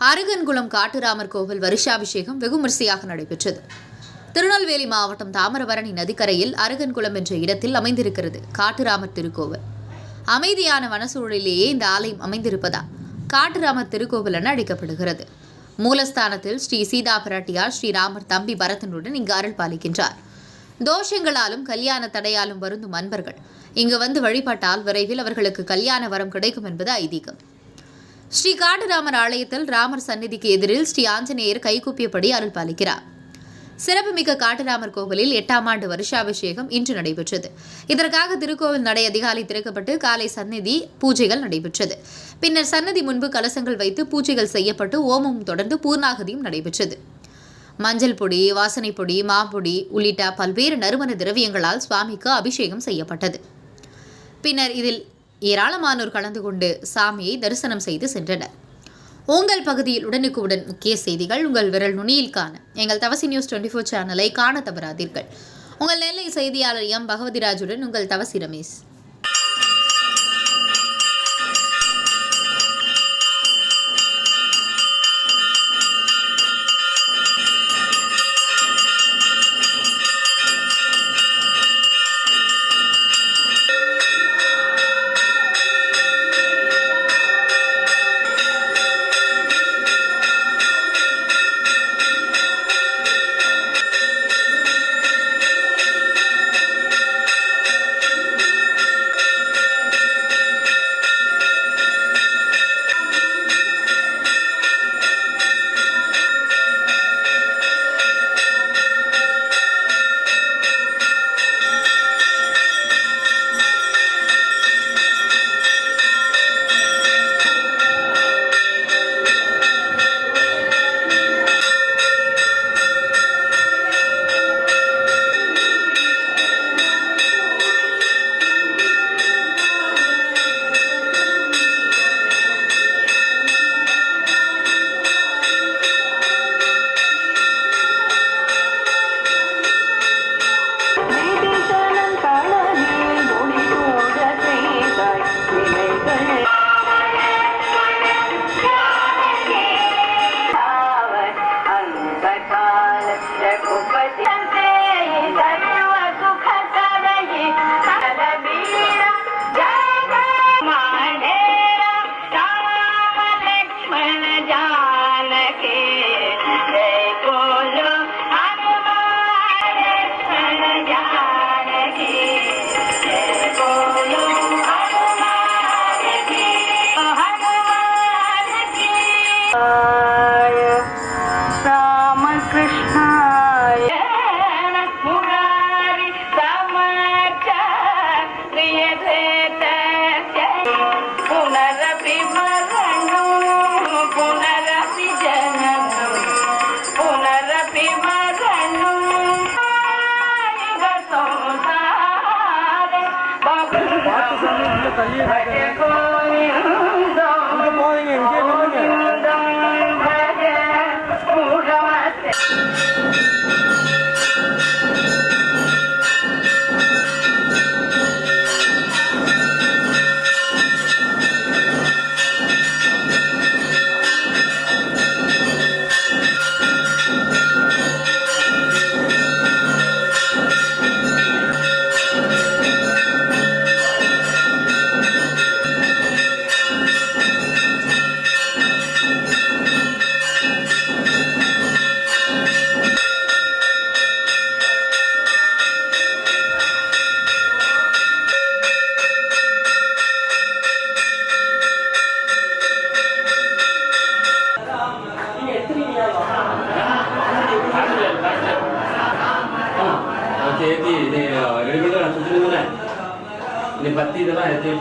அருகன்குளம் காட்டுராமர் கோவில் வருஷாபிஷேகம் வெகுமரிசையாக நடைபெற்றது. திருநெல்வேலி மாவட்டம் தாமிரபரணி நதிக்கரையில் அருகன்குளம் என்ற இடத்தில் அமைந்திருக்கிறது காட்டுராமர் திருக்கோவில். அமைதியான வனசூழலிலேயே இந்த ஆலயம் அமைந்திருப்பதால் காட்டுராமர் திருக்கோவில் என அழைக்கப்படுகிறது. மூலஸ்தானத்தில் ஸ்ரீ சீதா பிராட்டியார் ஸ்ரீராமர் தம்பி பரதனுடன் இங்கு அருள் பாலிக்கின்றார். தோஷங்களாலும் கல்யாண தடையாலும் வருந்தும் அன்பர்கள் இங்கு வந்து வழிபட்டால் விரைவில் அவர்களுக்கு கல்யாண வரம் கிடைக்கும் என்பது ஐதீகம். ஸ்ரீ காட்டுராமர் ஆலயத்தில் ராமர் சந்நிதிக்கு எதிரில் ஸ்ரீ ஆஞ்சநேயர் கைகூப்பியபடி அருள் பாலிக்கிறார். சிறப்புமிக்க காட்டுராமர் கோவிலில் 8ஆம் ஆண்டு வருஷாபிஷேகம் இன்று நடைபெற்றது. இதற்காக திருக்கோவில் நடை அதிகாலை திறக்கப்பட்டு காலை சந்நிதி பூஜைகள் நடைபெற்றது. பின்னர் சன்னதி முன்பு கலசங்கள் வைத்து பூஜைகள் செய்யப்பட்டு ஓமமும் தொடர்ந்து பூர்ணாகதியும் நடைபெற்றது. மஞ்சள் பொடி, வாசனை பொடி, மாம்பொடி உள்ளிட்ட பல்வேறு நறுமண திரவியங்களால் சுவாமிக்கு அபிஷேகம் செய்யப்பட்டது. பின்னர் இதில் ஏராளமானோர் கலந்து கொண்டு சாமியை தரிசனம் செய்து சென்றனர். உங்கள் பகுதியில் உடனுக்குடன் முக்கிய செய்திகள் உங்கள் விரல் நுனியில் காண எங்கள் தவசி நியூஸ் 24 சேனலை காண தவறாதீர்கள். உங்கள் நெல்லை செய்தியாளர் எம் பகவதிராஜுடன் உங்கள் தவசி Ramesh. ini pasti itulah itu.